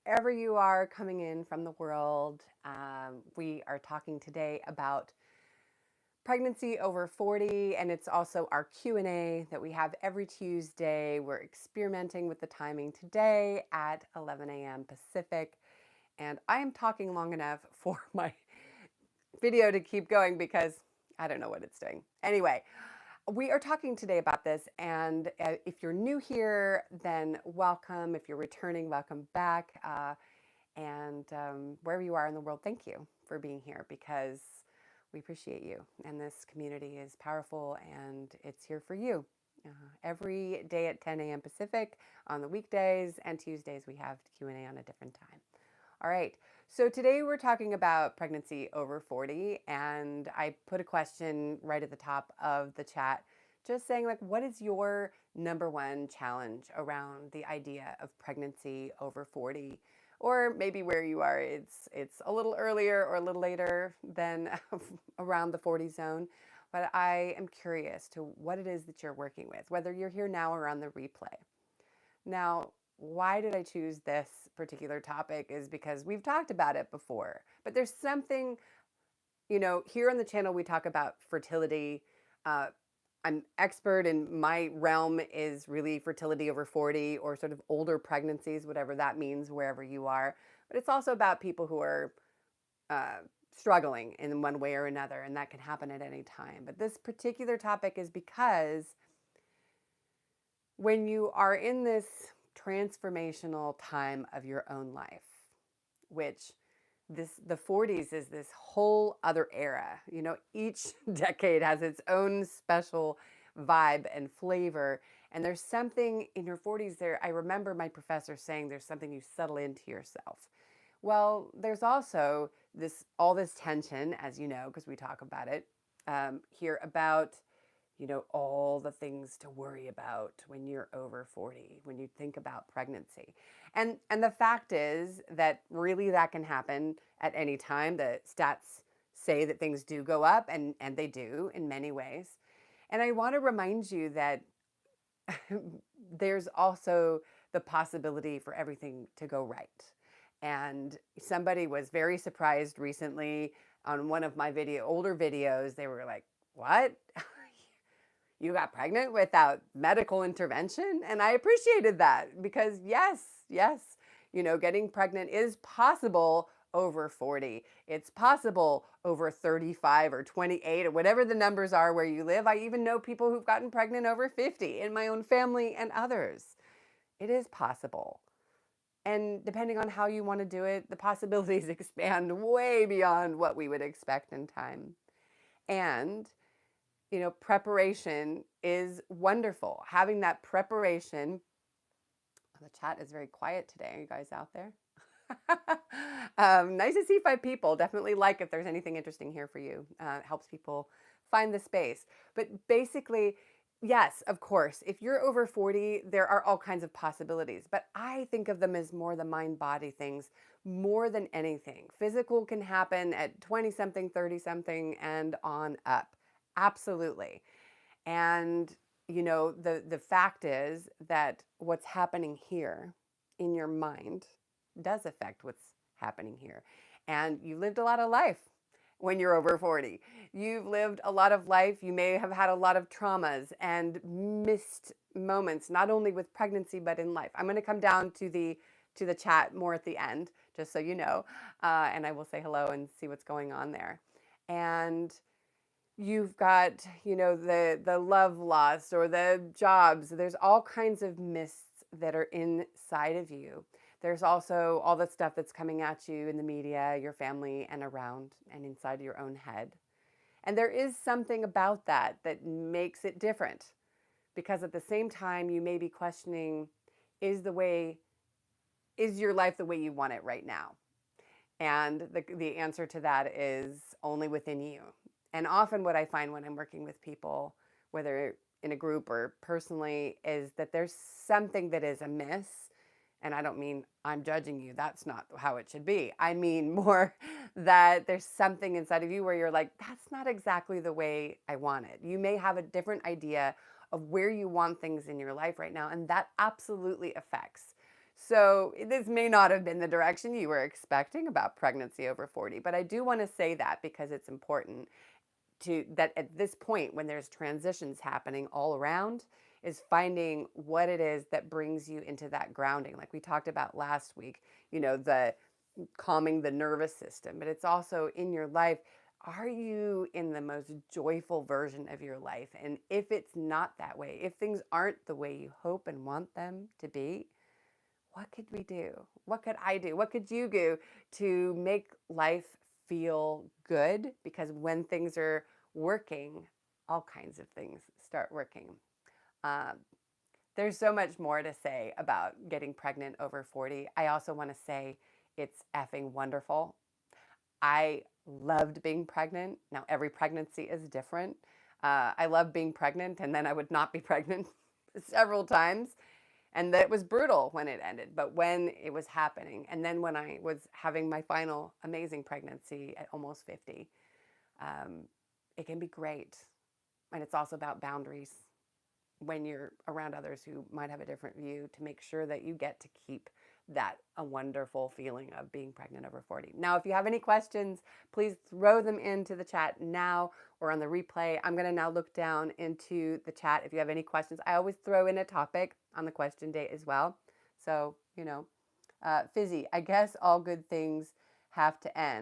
wherever you are coming in from the world. We are talking today about pregnancy over 40, and it's also our Q&A that we have every Tuesday. We're experimenting with the timing today at 11 a.m. Pacific, and I am talking long enough for my video to keep going because I don't know what it's doing. Anyway, we are talking today about this, and if you're new here, then welcome. If you're returning, welcome back. And wherever you are in the world, thank you for being here because we appreciate you. And this community is powerful, and it's here for you. Every day at 10 a.m. Pacific on the weekdays, and Tuesdays we have Q&A on a different time. All right, so today we're talking about pregnancy over 40, and I put a question right at the top of the chat, just saying like, what is your number one challenge around the idea of pregnancy over 40? Or maybe where you are, it's a little earlier or a little later than around the 40 zone. But I am curious to what it is that you're working with, whether you're here now or on the replay. Now, why did I choose this particular topic is because we've talked about it before, but there's something, here on the channel, we talk about fertility. I'm expert in my realm is really fertility over 40 or sort of older pregnancies, whatever that means, wherever you are. But it's also about people who are struggling in one way or another, and that can happen at any time. But this particular topic is because when you are in this transformational time of your own life, which the 40s is this whole other era. Each decade has its own special vibe and flavor. And there's something in your 40s there. I remember my professor saying there's something you settle into yourself. Well, there's also all this tension, as you know, because we talk about it here about all the things to worry about when you're over 40, when you think about pregnancy. And the fact is that really that can happen at any time. The stats say that things do go up, and they do in many ways. And I want to remind you that there's also the possibility for everything to go right. And somebody was very surprised recently on one of my older videos. They were like, "What? You got pregnant without medical intervention?" And I appreciated that because yes, getting pregnant is possible over 40. It's possible over 35 or 28 or whatever the numbers are where you live. I even know people who've gotten pregnant over 50 in my own family and others. It is possible. And depending on how you want to do it, the possibilities expand way beyond what we would expect in time. And preparation is wonderful. Having that preparation. The chat is very quiet today. Are you guys out there? Nice to see 5 people. Definitely like if there's anything interesting here for you. It helps people find the space. But basically, yes, of course, if you're over 40, there are all kinds of possibilities. But I think of them as more the mind-body things more than anything. Physical can happen at 20-something, 30-something, and on up. Absolutely. And, the fact is that what's happening here in your mind does affect what's happening here. And you lived a lot of life when you're over 40. You've lived a lot of life. You may have had a lot of traumas and missed moments, not only with pregnancy, but in life. I'm going to come down to the chat more at the end, just so you know. And I will say hello and see what's going on there. And you've got, the love loss or the jobs. There's all kinds of mists that are inside of you. There's also all the stuff that's coming at you in the media, your family, and around and inside your own head. And there is something about that makes it different, because at the same time, you may be questioning, is your life the way you want it right now? And the answer to that is only within you. And often what I find when I'm working with people, whether in a group or personally, is that there's something that is amiss. And I don't mean I'm judging you. That's not how it should be. I mean more that there's something inside of you where you're like, that's not exactly the way I want it. You may have a different idea of where you want things in your life right now, and that absolutely affects. So this may not have been the direction you were expecting about pregnancy over 40, but I do want to say that because it's important to that at this point when there's transitions happening all around is finding what it is that brings you into that grounding. Like we talked about last week, the calming the nervous system, but it's also in your life. Are you in the most joyful version of your life? And if it's not that way, if things aren't the way you hope and want them to be, what could we do? What could I do? What could you do to make life feel good? Because when things are working, all kinds of things start working. Um, there's so much more to say about getting pregnant over 40. I also want to say it's effing wonderful. I loved being pregnant. Now, every pregnancy is different. I love being pregnant, and then I would not be pregnant several times. And that was brutal when it ended, but when it was happening, and then when I was having my final amazing pregnancy at almost 50, um, it can be great. And it's also about boundaries when you're around others who might have a different view to make sure that you get to keep that a wonderful feeling of being pregnant over 40. Now, if you have any questions, please throw them into the chat now or on the replay. I'm going to now look down into the chat. If you have any questions, I always throw in a topic on the question day as well. So, Fizzy, I guess all good things have to end.